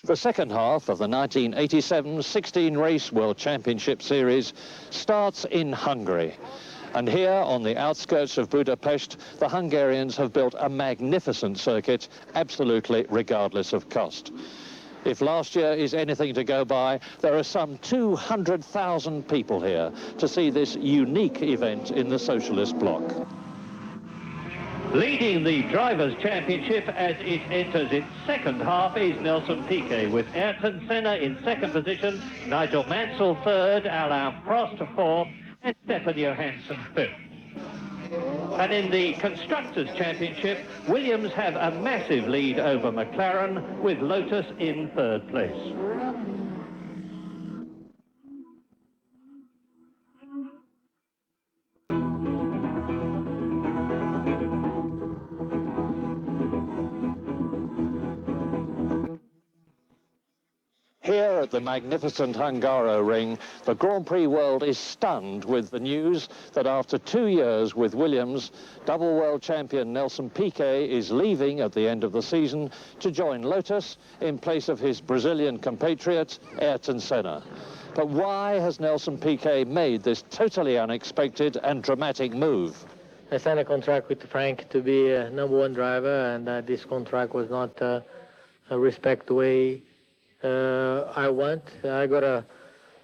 The second half of the 1987 16-race World Championship Series starts in Hungary. And here, on the outskirts of Budapest, the Hungarians have built a magnificent circuit, absolutely regardless of cost. If last year is anything to go by, there are some 200,000 people here to see this unique event in the socialist bloc. Leading the Drivers' Championship as it enters its second half is Nelson Piquet, with Ayrton Senna in second position, Nigel Mansell third, Alain Prost fourth, and Stefan Johansson fifth. And in the Constructors' Championship, Williams have a massive lead over McLaren, with Lotus in third place. Here at the magnificent Hungaroring, the Grand Prix world is stunned with the news that after 2 years with Williams, double world champion Nelson Piquet is leaving at the end of the season to join Lotus in place of his Brazilian compatriot, Ayrton Senna. But why has Nelson Piquet made this totally unexpected and dramatic move? I signed a contract with Frank to be a #1 driver, and this contract was not a respect the way I want. I got an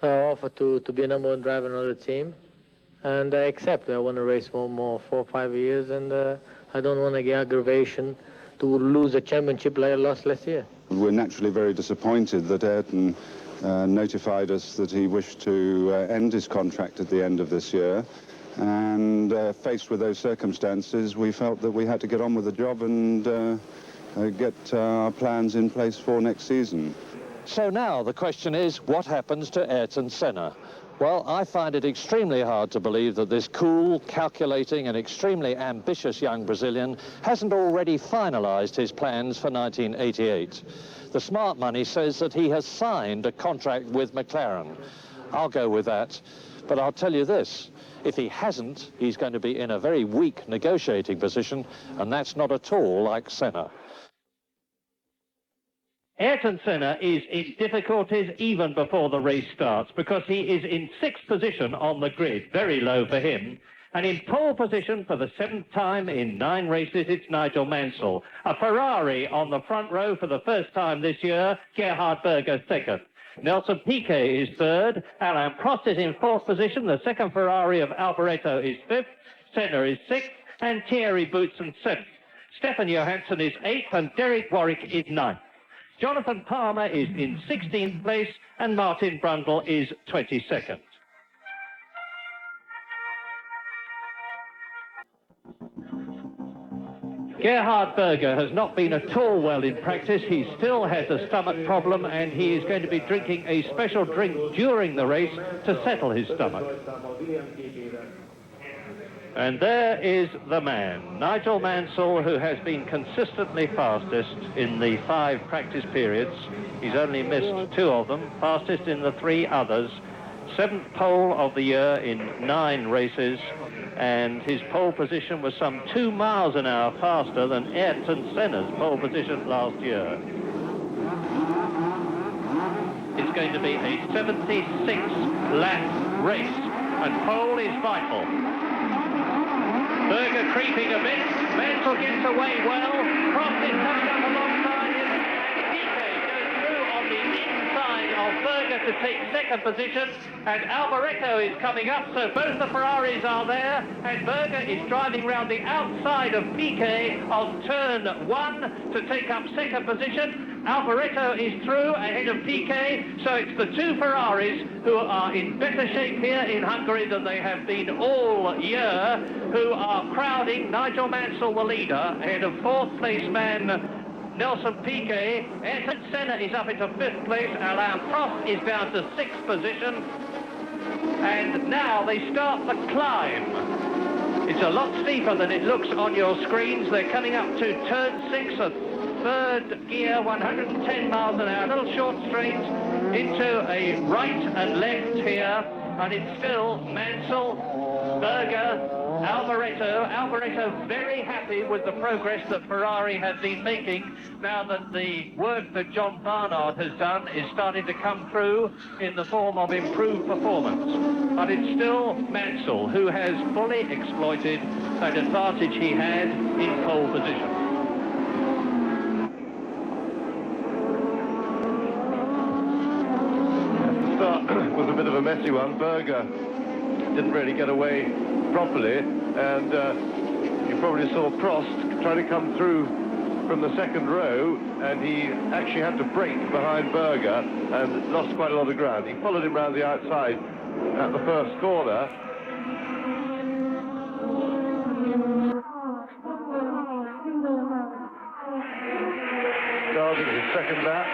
offer to be a #1 driver in another team, and I accept. I want to race for more 4 or 5 years, and I don't want to get aggravation to lose a championship like I lost last year. We're naturally very disappointed that Ayrton notified us that he wished to end his contract at the end of this year, and faced with those circumstances, we felt that we had to get on with the job and get our plans in place for next season. So now the question is, what happens to Ayrton Senna? Well, I find it extremely hard to believe that this cool, calculating and extremely ambitious young Brazilian hasn't already finalized his plans for 1988. The smart money says that he has signed a contract with McLaren. I'll go with that, but I'll tell you this. If he hasn't, he's going to be in a very weak negotiating position, and that's not at all like Senna. Ayrton Senna is in difficulties even before the race starts, because he is in 6th position on the grid, very low for him. And in pole position for the 7th time in 9 races, it's Nigel Mansell. A Ferrari on the front row for the first time this year, Gerhard Berger second. Nelson Piquet is third, Alain Prost is in 4th position, the second Ferrari of Alboreto is 5th, Senna is 6th, and Thierry Boutsen 7th. Stefan Johansson is 8th, and Derek Warwick is 9th. Jonathan Palmer is in 16th place, and Martin Brundle is 22nd. Gerhard Berger has not been at all well in practice. He still has a stomach problem, and he is going to be drinking a special drink during the race to settle his stomach. And there is the man, Nigel Mansell, who has been consistently fastest in the 5 practice periods. He's only missed 2 of them, fastest in the 3 others. 7th pole of the year in 9 races, and his pole position was some 2 miles an hour faster than Ayrton Senna's pole position last year. It's going to be a 76-lap race, and pole is vital. Berger creeping a bit, Mansell gets away well, Prost is coming up alongside him, and Piquet goes through on the inside of Berger to take 2nd position, and Alboreto is coming up, so both the Ferraris are there, and Berger is driving round the outside of Piquet on turn 1 to take up 2nd position. Alboreto is through ahead of Piquet, so it's the 2 Ferraris who are in better shape here in Hungary than they have been all year, who are crowding Nigel Mansell, the leader, ahead of 4th place man Nelson Piquet. Ayrton Senna is up into 5th place, Alain Prost is down to 6th position, and now they start the climb. It's a lot steeper than it looks on your screens. They're coming up to turn 6, a 3rd gear, 110 miles an hour, little short straight into a right and left here, and it's still Mansell, Berger, Alboreto very happy with the progress that Ferrari has been making now that the work that John Barnard has done is starting to come through in the form of improved performance. But it's still Mansell who has fully exploited that advantage he had in pole position. The start was a bit of a messy one. Berger didn't really get away properly, and you probably saw Prost trying to come through from the second row, and he actually had to brake behind Berger and lost quite a lot of ground. He followed him round the outside at the first corner. Starting his second lap.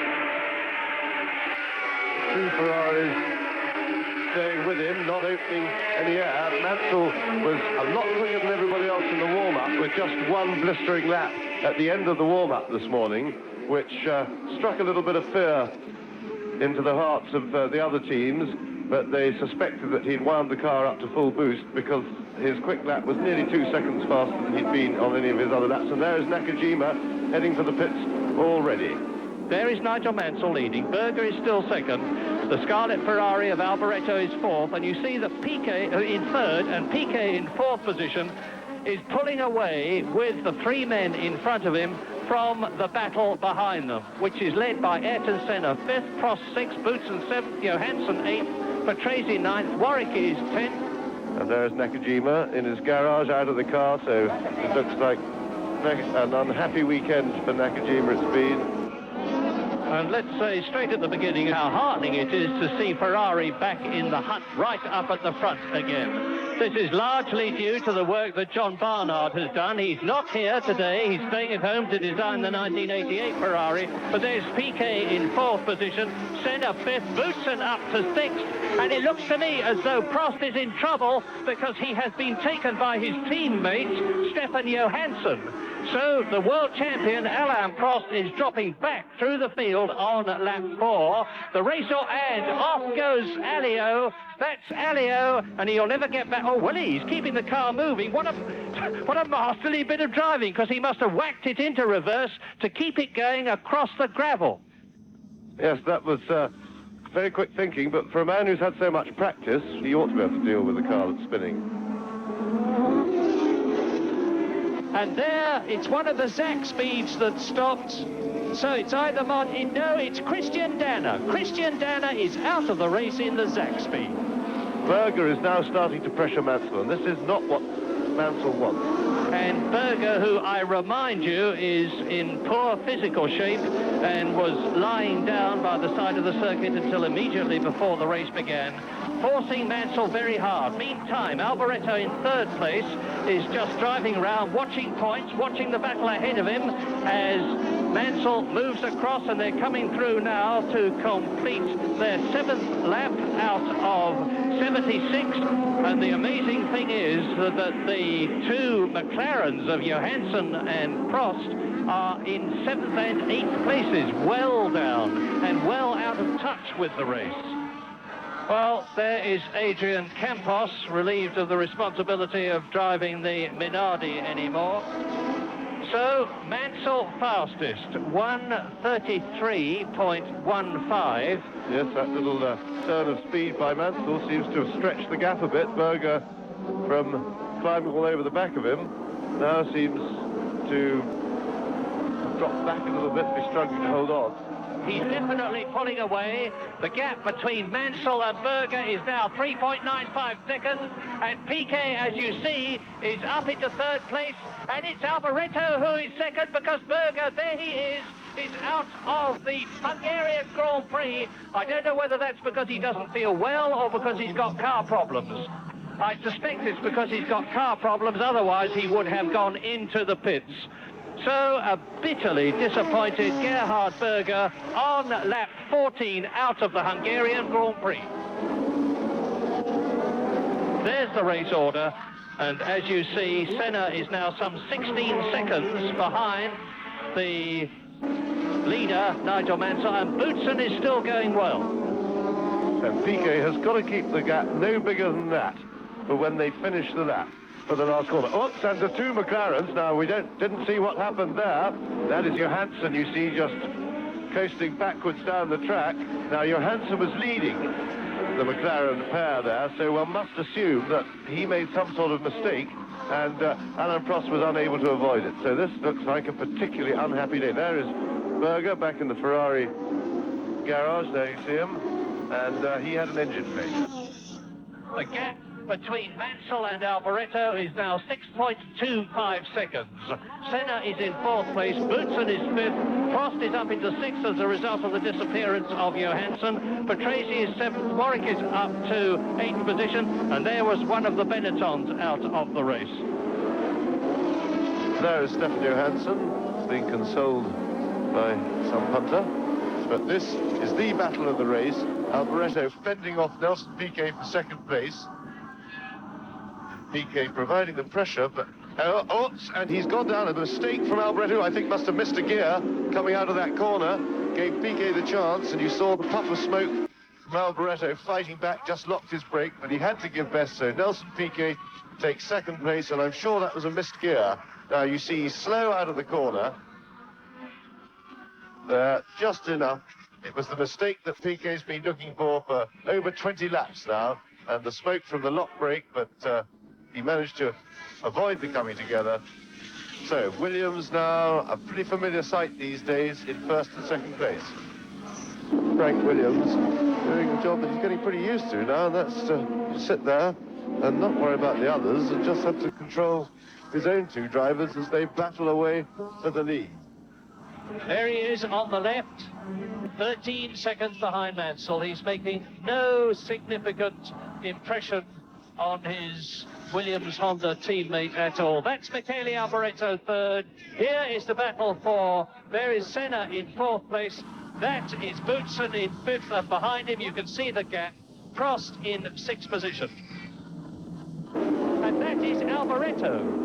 Two Ferraris staying with him, not opening any air. Mansell was a lot quicker than everybody else in the warm-up, with just one blistering lap at the end of the warm-up this morning, which struck a little bit of fear into the hearts of the other teams, but they suspected that he'd wound the car up to full boost because his quick lap was nearly 2 seconds faster than he'd been on any of his other laps. And there is Nakajima heading for the pits already. There is Nigel Mansell leading. Berger is still second. The Scarlet Ferrari of Alboreto is fourth, and you see that Piquet in third and Piquet in fourth position is pulling away with the three men in front of him from the battle behind them, which is led by Ayrton Senna, fifth, Prost sixth, Boutsen seventh, Johansson eighth, Patrese ninth, Warwick is 10th. And there's Nakajima in his garage out of the car, so it looks like an unhappy weekend for Nakajima it's been. And let's say straight at the beginning how heartening it is to see Ferrari back in the hunt right up at the front again. This is largely due to the work that John Barnard has done. He's not here today. He's staying at home to design the 1988 Ferrari. But there's Piquet in fourth position, Senna fifth, Boutsen up to sixth. And it looks to me as though Prost is in trouble because he has been taken by his teammate, Stefan Johansson. So the world champion, Alain Prost, is dropping back through the field on lap 4. The race and off goes Alio. That's Alio, and he'll never get back. Oh, well, he's keeping the car moving. What a masterly bit of driving, because he must have whacked it into reverse to keep it going across the gravel. Yes, that was very quick thinking, but for a man who's had so much practice, he ought to be able to deal with a car that's spinning. And there, it's one of the Zach speeds that stopped. So it's either no, it's Christian Danner. Christian Danner is out of the race in the Zach speed. Berger is now starting to pressure Mansell, and this is not what Mansell wants. And Berger, who I remind you is in poor physical shape and was lying down by the side of the circuit until immediately before the race began, forcing Mansell very hard. Meantime, Alboreto in third place is just driving around, watching points, watching the battle ahead of him as Mansell moves across, and they're coming through now to complete their 7th lap out of 76. And the amazing thing is that the two McLarens of Johansson and Prost are in 7th and 8th places, well down and well out of touch with the race. Well, there is Adrian Campos, relieved of the responsibility of driving the Minardi anymore. So, Mansell fastest, 1:33.15. Yes, that little turn of speed by Mansell seems to have stretched the gap a bit. Berger, from climbing all over the back of him, now seems to have dropped back a little bit, be struggling to hold on. He's definitely pulling away. The gap between Mansell and Berger is now 3.95 seconds. And Piquet, as you see, is up into third place. And it's Alboreto who is second, because Berger, there he is out of the Hungarian Grand Prix. I don't know whether that's because he doesn't feel well or because he's got car problems. I suspect it's because he's got car problems, otherwise he would have gone into the pits. So, a bitterly disappointed Gerhard Berger on lap 14 out of the Hungarian Grand Prix. There's the race order, and as you see, Senna is now some 16 seconds behind the leader, Nigel Mansell, and Boutsen is still going well. And Piquet has got to keep the gap no bigger than that for when they finish the lap. for the last corner. Oops, and the two McLarens. Now, we didn't see what happened there. That is Johansson, you see, just coasting backwards down the track. Now, Johansson was leading the McLaren pair there, so one must assume that he made some sort of mistake, and Alain Prost was unable to avoid it. So this looks like a particularly unhappy day. There is Berger back in the Ferrari garage. There you see him, and he had an engine failure. The gap between Mansell and Alboreto is now 6.25 seconds. Senna is in 4th place, Boutsen is 5th, Prost is up into 6th as a result of the disappearance of Johansson, Patrese is 7th, Warwick is up to 8th position, and there was one of the Benettons out of the race. There is Stefan Johansson being consoled by some punter. But this is the battle of the race. Alboreto fending off Nelson Piquet for 2nd place. Piquet providing the pressure, but and he's gone down. A mistake from Alboreto, I think, must have missed a gear coming out of that corner. Gave Piquet the chance, and you saw the puff of smoke from Alboreto fighting back, just locked his brake, but he had to give best. So Nelson Piquet takes 2nd place, and I'm sure that was a missed gear. Now you see he's slow out of the corner. Just enough. It was the mistake that Piquet's been looking for over 20 laps now, and the smoke from the lock brake, but he managed to avoid the coming together. So Williams now, a pretty familiar sight these days, in 1st and 2nd place. Frank Williams doing a job that he's getting pretty used to now, and that's to sit there and not worry about the others and just have to control his own two drivers as they battle away for the lead. There he is on the left, 13 seconds behind Mansell. He's making no significant impression on his Williams Honda teammate at all. That's Michele Alboreto 3rd. Here is the battle for, there is Senna in 4th place. That is Boutsen in 5th, and behind him you can see the gap. Prost in 6th position. And that is Alboreto.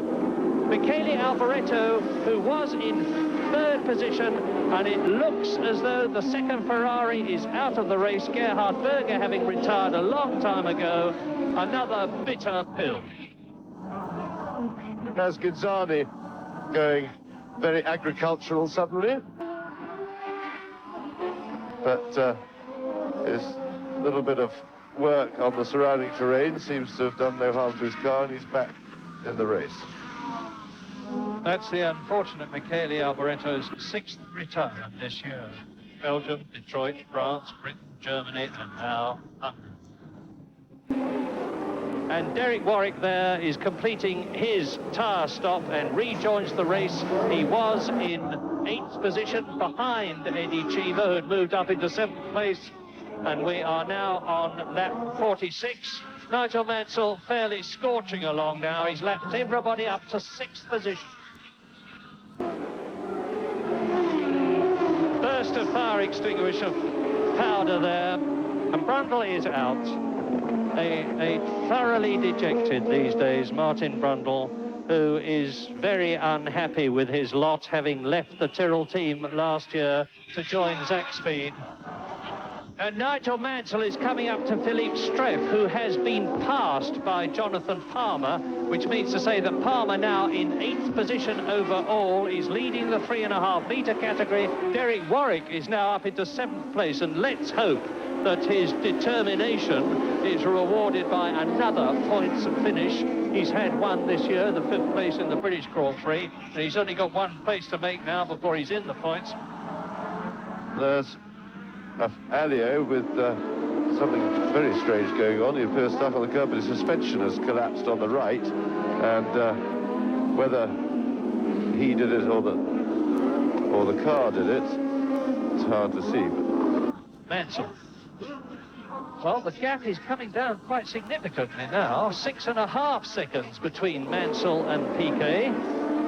Michele Alboreto, who was in 3rd position, and it looks as though the 2nd Ferrari is out of the race. Gerhard Berger having retired a long time ago. Another bitter pill. As Ginzani going very agricultural suddenly. But his little bit of work on the surrounding terrain seems to have done no harm to his car, and he's back in the race. That's the unfortunate Michele Alboreto's 6th retirement this year. Belgium, Detroit, France, Britain, Germany, and now Hungary. And Derek Warwick there is completing his tyre stop and rejoins the race. He was in 8th position behind Eddie Cheever, who had moved up into 7th place. And we are now on lap 46. Nigel Mansell fairly scorching along now. He's lapped everybody up to 6th position. Burst of fire extinguisher powder there, and Brundle is out. A thoroughly dejected these days Martin Brundle, who is very unhappy with his lot, having left the Tyrrell team last year to join Zach Speed. And Nigel Mansell is coming up to Philippe Streff, who has been passed by Jonathan Palmer, which means to say that Palmer now in 8th position overall is leading the 3.5 metre category. Derek Warwick is now up into 7th place, and let's hope that his determination is rewarded by another points finish. He's had one this year, the 5th place in the British Grand Prix, and he's only got one place to make now before he's in the points. There's Alio with something very strange going on. He appears stuck on the curb, but his suspension has collapsed on the right, and whether he did it or the car did it, it's hard to see. But Mansell. Well, the gap is coming down quite significantly now. 6.5 seconds between Mansell and Piquet.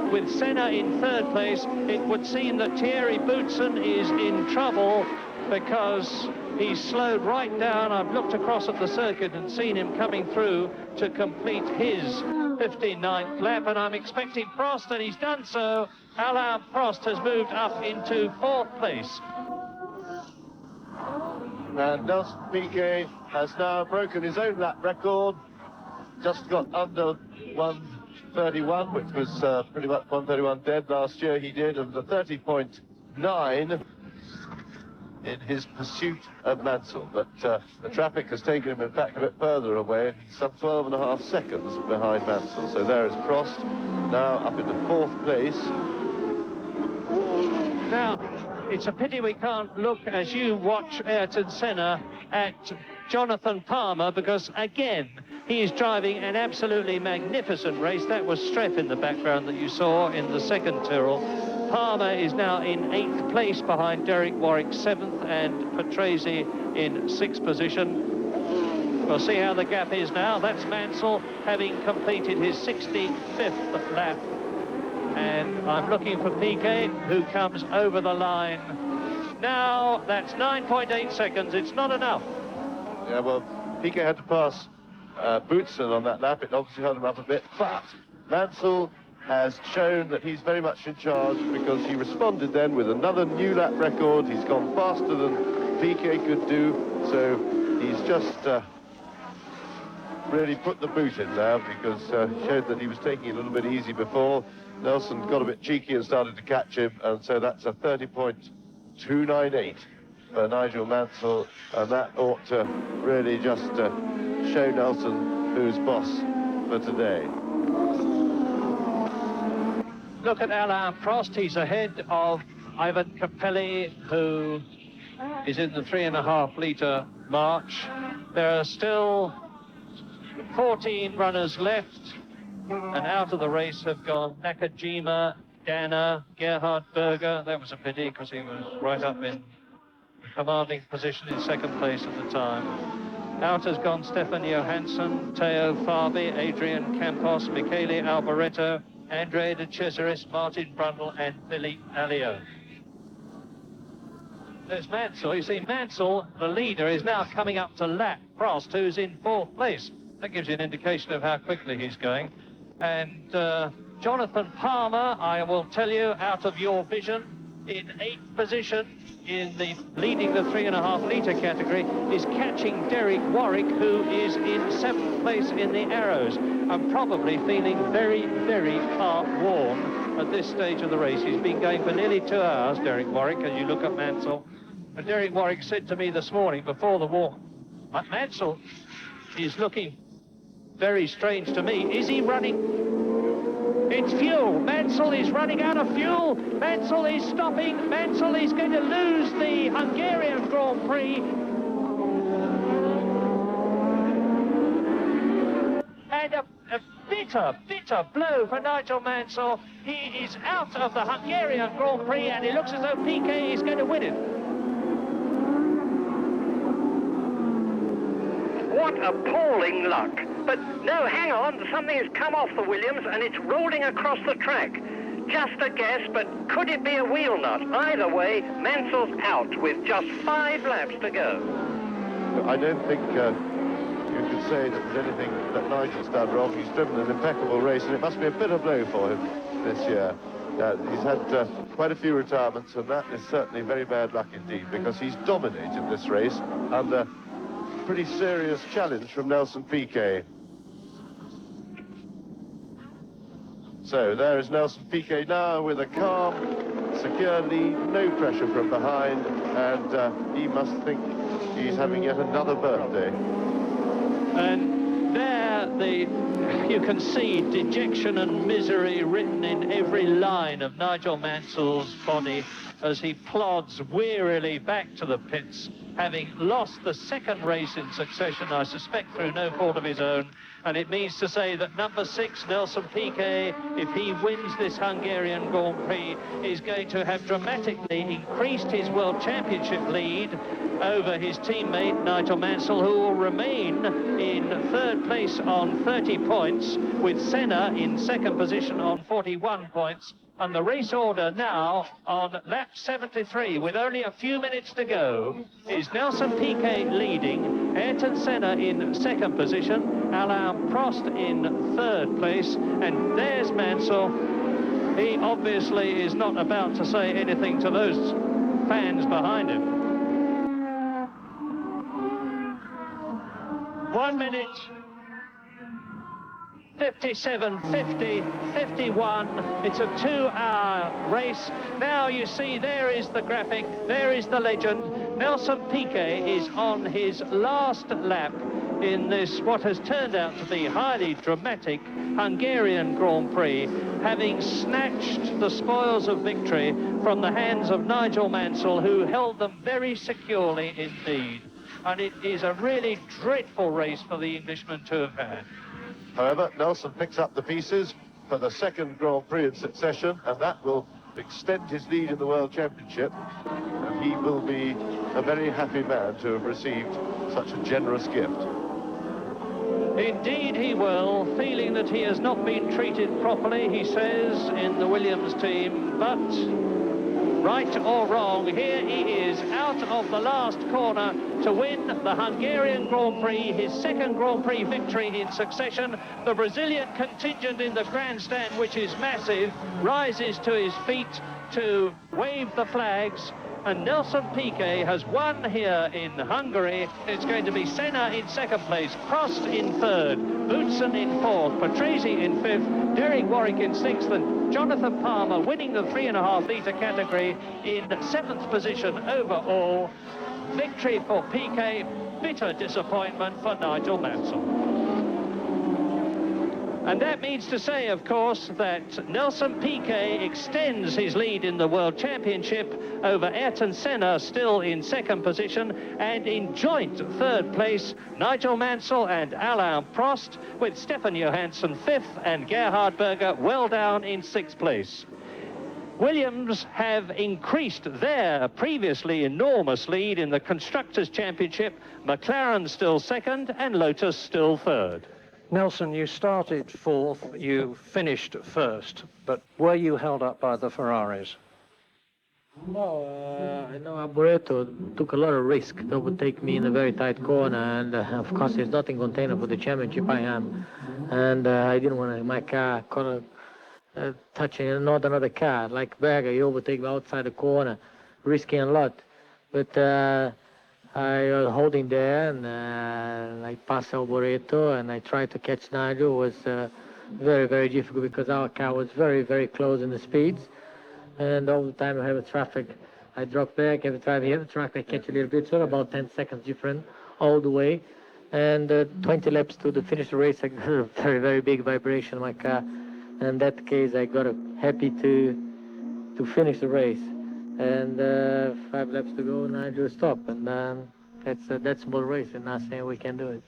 With Senna in 3rd place, it would seem that Thierry Boutsen is in trouble, because he's slowed right down. I've looked across at the circuit and seen him coming through to complete his 59th lap, and I'm expecting Prost, and he's done so. Alain Prost has moved up into 4th place. And Nelson Piquet has now broken his own lap record, just got under 1 1:31, which was pretty much 1:31 dead last year. He did, and the 30.9 in his pursuit of Mansell. But the traffic has taken him, in fact, a bit further away, some 12.5 seconds behind Mansell. So there is Prost, now up into 4th place. Now, it's a pity we can't look, as you watch Ayrton Senna, at Jonathan Palmer, because, again, he is driving an absolutely magnificent race. That was Streff in the background that you saw in the second Tyrrell. Palmer is now in 8th place behind Derek Warwick 7th and Patrese in 6th position. We'll see how the gap is now. That's Mansell having completed his 65th lap. And I'm looking for Piquet, who comes over the line. Now, that's 9.8 seconds. It's not enough. Yeah, well, Piquet had to pass Boutsen on that lap. It obviously held him up a bit. But Mansell has shown that he's very much in charge, because he responded then with another new lap record. He's gone faster than Piquet could do. So he's just really put the boot in now, because showed that he was taking it a little bit easy before. Nelson got a bit cheeky and started to catch him, and so that's a 30.298 for Nigel Mansell, and that ought to really just show Nelson who's boss for today. Look at Alain Prost. He's ahead of Ivan Capelli, who is in the 3.5 litre march. There are still 14 runners left, and out of the race have gone Nakajima, Dana, Gerhard Berger. That was a pity, because he was right up in commanding position in 2nd place at the time. Out has gone Stefan Johansson, Teo Fabi, Adrian Campos, Michele Alboreto, Andrea de Cesaris, Martin Brundle, and Philippe Alliot. There's Mansell. You see, Mansell, the leader, is now coming up to lap Prost, who's in 4th place. That gives you an indication of how quickly he's going. And Jonathan Palmer, I will tell you, out of your vision, in 8th position, in the leading the 3.5 litre category, is catching Derek Warwick, who is in 7th place in the Arrows, and probably feeling very, very worn at this stage of the race. He's been going for nearly 2 hours, Derek Warwick, as you look at Mansell. And Derek Warwick said to me this morning before the walk, Mansell is looking very strange to me. Is he running? It's fuel. Mansell is running out of fuel. Mansell is stopping. Mansell is going to lose the Hungarian Grand Prix. And a bitter blow for Nigel Mansell. He is out of the Hungarian Grand Prix, and it looks as though Piquet is going to win it. What appalling luck. But no, hang on, something has come off the Williams and it's rolling across the track. Just a guess, but could it be a wheel nut? Either way, Mansell's out with just 5 laps to go. I don't think you could say that there's anything that Nigel's done wrong. He's driven an impeccable race, and it must be a bitter blow for him this year. He's had quite a few retirements, and that is certainly very bad luck indeed, because he's dominated this race under pretty serious challenge from Nelson Piquet. So there is Nelson Piquet now with a calm, secure lead, no pressure from behind, and he must think he's having yet another birthday. And there you can see dejection and misery written in every line of Nigel Mansell's body as he plods wearily back to the pits, having lost the 2nd race in succession, I suspect through no fault of his own. And it means to say that number 6, Nelson Piquet, if he wins this Hungarian Grand Prix, is going to have dramatically increased his World Championship lead over his teammate Nigel Mansell, who will remain in 3rd place on 30 points, with Senna in 2nd position on 41 points. And the race order now on lap 73, with only a few minutes to go, is Nelson Piquet leading, Ayrton Senna in 2nd position, Alain Prost in 3rd place, and there's Mansell. He obviously is not about to say anything to those fans behind him. 1 minute, 57, 50, 51. It's a 2-hour race. Now you see there is the graphic, there is the legend. Nelson Piquet is on his last lap in this, what has turned out to be highly dramatic Hungarian Grand Prix, having snatched the spoils of victory from the hands of Nigel Mansell, who held them very securely indeed. And it is a really dreadful race for the Englishman to have had. However, Nelson picks up the pieces for the second Grand Prix in succession, and that will extend his lead in the World Championship. And he will be a very happy man to have received such a generous gift. Indeed he will, feeling that he has not been treated properly, he says, in the Williams team, but right or wrong, here he is out of the last corner to win the Hungarian Grand Prix, his second Grand Prix victory in succession. The Brazilian contingent in the grandstand, which is massive, rises to his feet to wave the flags. And Nelson Piquet has won here in Hungary. It's going to be Senna in second place, Prost in third, Boutsen in fourth, Patrese in fifth, Derek Warwick in sixth, and Jonathan Palmer winning the 3.5 litre category in seventh position overall. Victory for Piquet, bitter disappointment for Nigel Mansell. And that means to say, of course, that Nelson Piquet extends his lead in the World Championship over Ayrton Senna, still in second position, and in joint third place, Nigel Mansell and Alain Prost, with Stefan Johansson fifth and Gerhard Berger well down in sixth place. Williams have increased their previously enormous lead in the Constructors' Championship, McLaren still second and Lotus still third. Nelson, you started fourth, you finished first, but were you held up by the Ferraris? No, I know Alboreto took a lot of risk to overtake me in a very tight corner, and of course there's nothing container for the championship I am, and I didn't want my car touching not another car. Like Berger, he overtake me outside the corner, risking a lot, but I was holding there, and I passed Alboreto, and I tried to catch Nigel. It was very, very difficult because our car was very, very close in the speeds. And all the time I have a traffic, I drop back. Every time I have a track, I catch a little bit, so about 10 seconds different all the way. And 20 laps to the finish of the race, I got a very, very big vibration in my car. And in that case, I got happy to finish the race. And 5 laps to go, Nigel stopped, and that's more race, and not saying we can do it.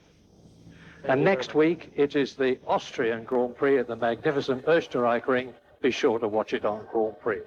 And next week, it is the Austrian Grand Prix at the magnificent Österreich Ring. Be sure to watch it on Grand Prix.